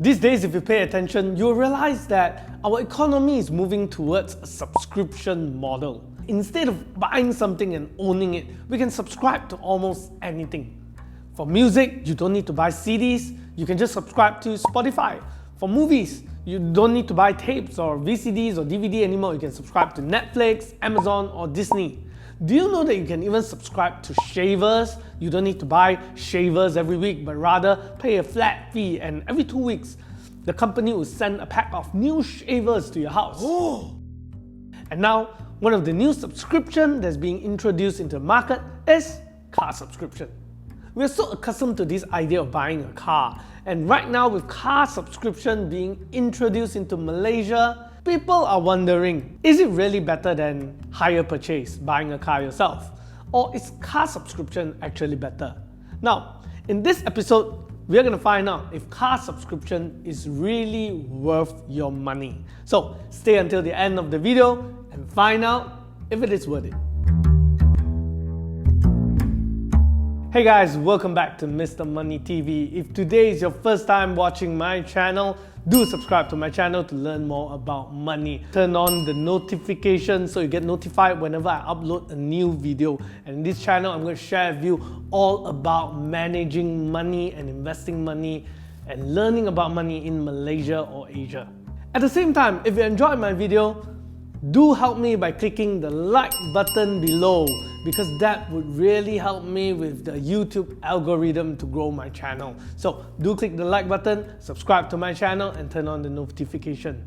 These days, if you pay attention, you'll realize that our economy is moving towards a subscription model. Instead of buying something and owning it, we can subscribe to almost anything. For music, you don't need to buy CDs, you can just subscribe to Spotify. For movies, you don't need to buy tapes or VCDs or DVD anymore, you can subscribe to Netflix, Amazon or Disney. Do you know that you can even subscribe to shavers? You don't need to buy shavers every week, but rather pay a flat fee, and every 2 weeks, the company will send a pack of new shavers to your house. Oh. And now, one of the new subscriptions that's being introduced into the market is car subscription. We're so accustomed to this idea of buying a car, and right now with car subscription being introduced into Malaysia, people are wondering, is it really better than hire purchase, buying a car yourself? Or is car subscription actually better? Now, in this episode, we're going to find out if car subscription is really worth your money. So stay until the end of the video and find out if it is worth it. Hey guys, welcome back to Mr. Money TV. If today is your first time watching my channel, do subscribe to my channel to learn more about money. Turn on the notification so you get notified whenever I upload a new video. And in this channel, I'm going to share with you all about managing money and investing money and learning about money in Malaysia or Asia. At the same time, if you enjoyed my video, do help me by clicking the like button below, because that would really help me with the YouTube algorithm to grow my channel. So do click the like button, subscribe to my channel and turn on the notification.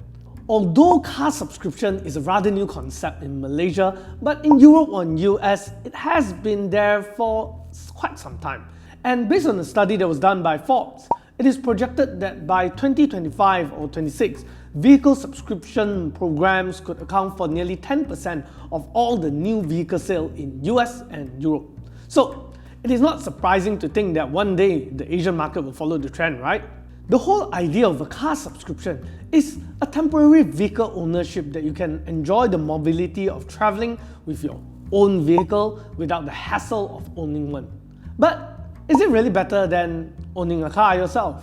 Although car subscription is a rather new concept in Malaysia, but in Europe or in US, it has been there for quite some time. And based on a study that was done by Forbes, it is projected that by 2025 or 26, vehicle subscription programs could account for nearly 10% of all the new vehicle sales in US and Europe. So it is not surprising to think that one day the Asian market will follow the trend, right? The whole idea of a car subscription is a temporary vehicle ownership that you can enjoy the mobility of traveling with your own vehicle without the hassle of owning one. But is it really better than owning a car yourself?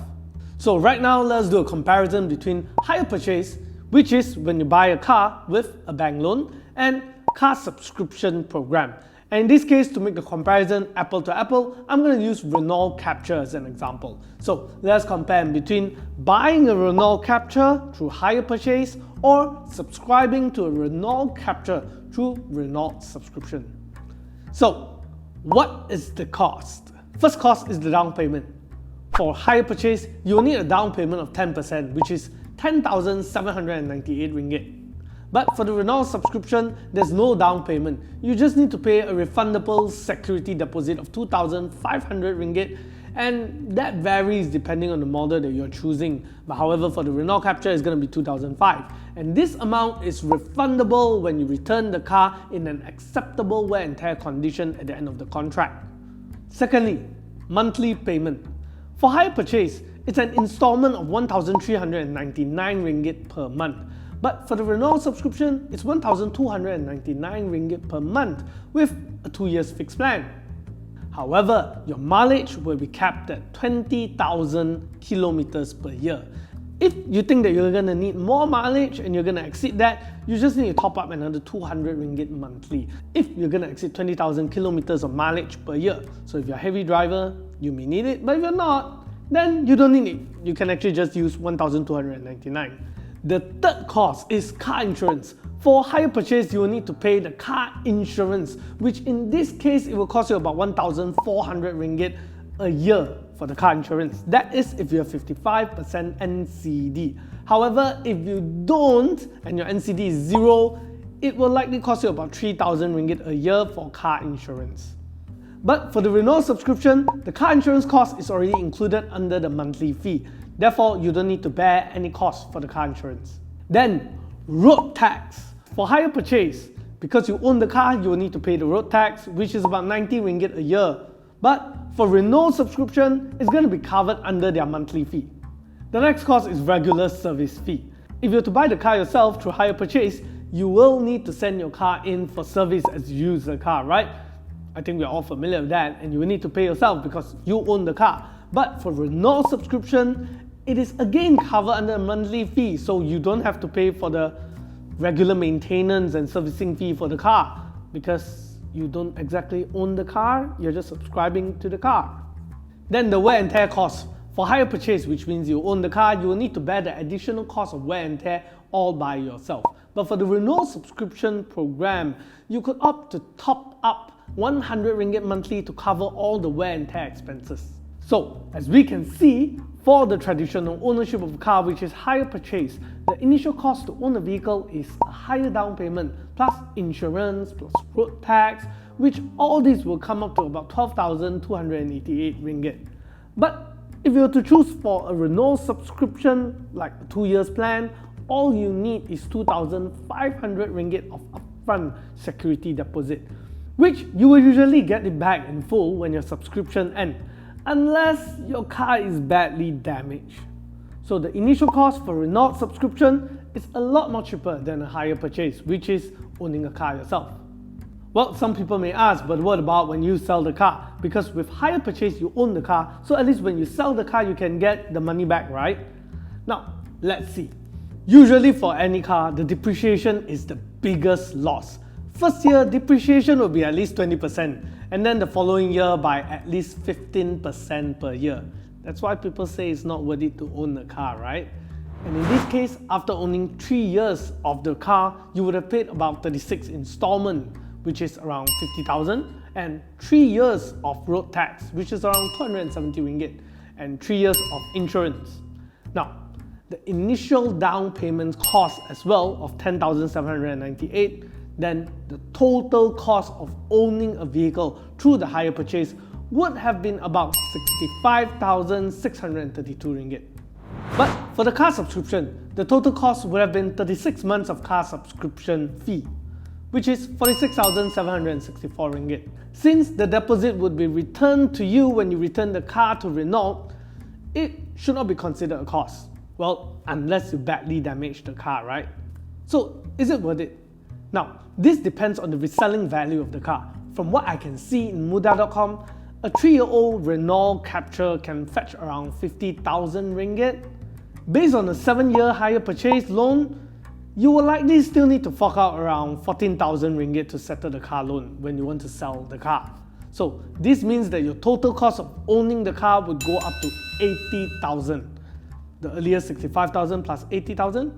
So right now, let's do a comparison between hire purchase, which is when you buy a car with a bank loan, and car subscription program. And in this case, to make the comparison apple to apple, I'm going to use Renault Capture as an example. So let's compare between buying a Renault Capture through hire purchase or subscribing to a Renault Capture through Renault subscription. So what is the cost? First cost is the down payment. For hire purchase, you will need a down payment of 10%, which is 10,798 ringgit. But for the Renault subscription, there's no down payment. You just need to pay a refundable security deposit of 2,500 ringgit, and that varies depending on the model that you're choosing. But however, for the Renault Capture, it's going to be 2,500. And this amount is refundable when you return the car in an acceptable wear and tear condition at the end of the contract. Secondly, monthly payment. For hire purchase, it's an installment of 1,399 ringgit per month. But for the Renault subscription, it's 1,299 ringgit per month with a 2 years fixed plan. However, your mileage will be capped at 20,000 kilometers per year. If you think that you're going to need more mileage and you're going to exceed that, you just need to top up another 200 ringgit monthly if you're going to exceed 20,000 kilometers of mileage per year. So if you're a heavy driver, you may need it, but if you're not, then you don't need it. You can actually just use 1,299. The third cost is car insurance. For hire purchase, you will need to pay the car insurance, which in this case, it will cost you about 1,400 ringgit a year for the car insurance. That is if you have 55% NCD. However, if you don't and your NCD is zero, it will likely cost you about 3,000 ringgit a year for car insurance. But for the Renault subscription, the car insurance cost is already included under the monthly fee. Therefore, you don't need to bear any cost for the car insurance. Then, road tax. For hire purchase, because you own the car, you will need to pay the road tax, which is about 90 ringgit a year. But for Renault subscription, it's going to be covered under their monthly fee. The next cost is regular service fee. If you're to buy the car yourself through hire purchase, you will need to send your car in for service as you use the car, right? I think we're all familiar with that, and you will need to pay yourself because you own the car. But for Renault subscription, it is again covered under a monthly fee, so you don't have to pay for the regular maintenance and servicing fee for the car because you don't exactly own the car, you're just subscribing to the car. Then the wear and tear costs. For hire purchase, which means you own the car, you will need to bear the additional cost of wear and tear all by yourself. But for the Renault subscription program, you could opt to top up 100 ringgit monthly to cover all the wear and tear expenses. So, as we can see, for the traditional ownership of a car, which is hire purchase, the initial cost to own a vehicle is a higher down payment, plus insurance, plus road tax, which all these will come up to about 12,288 ringgit. But if you were to choose for a Renault subscription, like a 2 years plan, all you need is 2,500 ringgit of upfront security deposit, which you will usually get it back in full when your subscription ends, unless your car is badly damaged. So the initial cost for Renault subscription is a lot more cheaper than a hire purchase, which is owning a car yourself. Well, some people may ask, but what about when you sell the car? Because with hire purchase, you own the car, so at least when you sell the car, you can get the money back, right? Now, let's see. Usually for any car, the depreciation is the biggest loss. First year, depreciation will be at least 20%, and then the following year by at least 15% per year. That's why people say it's not worth it to own the car, right? And in this case, after owning 3 years of the car, you would have paid about 36 installments, which is around 50,000, and 3 years of road tax, which is around 270 ringgit, and 3 years of insurance. Now, the initial down payment cost as well of 10,798, then the total cost of owning a vehicle through the hire purchase would have been about 65,632 ringgit. But for the car subscription, the total cost would have been 36 months of car subscription fee, which is 46,764 ringgit. Since the deposit would be returned to you when you return the car to Renault, it should not be considered a cost. Well, unless you badly damage the car, right? So, is it worth it? Now, this depends on the reselling value of the car. From what I can see in Mudah.com, a 3-year-old Renault Captur can fetch around 50,000 ringgit. Based on a 7-year hire purchase loan, you will likely still need to fork out around 14,000 ringgit to settle the car loan when you want to sell the car. So this means that your total cost of owning the car would go up to 80,000. The earlier 65,000 plus 80,000.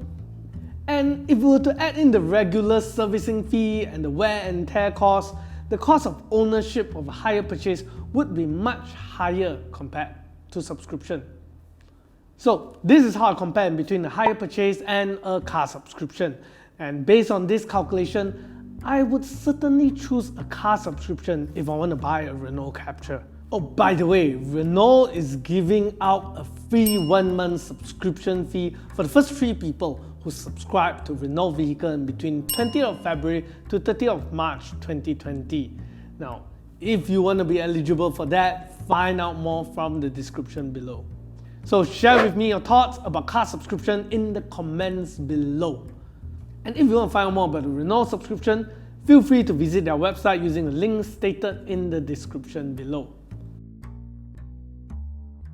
And if we were to add in the regular servicing fee and the wear and tear cost, the cost of ownership of a hire purchase would be much higher compared to subscription. So this is how I compare between a hire purchase and a car subscription. And based on this calculation, I would certainly choose a car subscription if I want to buy a Renault Captur. Oh, by the way, Renault is giving out a free 1-month subscription fee for the first 3 people who subscribe to Renault vehicle in between 20th of February to 30th of March 2020. Now, if you want to be eligible for that, find out more from the description below. So share with me your thoughts about car subscription in the comments below. And if you want to find out more about the Renault subscription, feel free to visit their website using the link stated in the description below.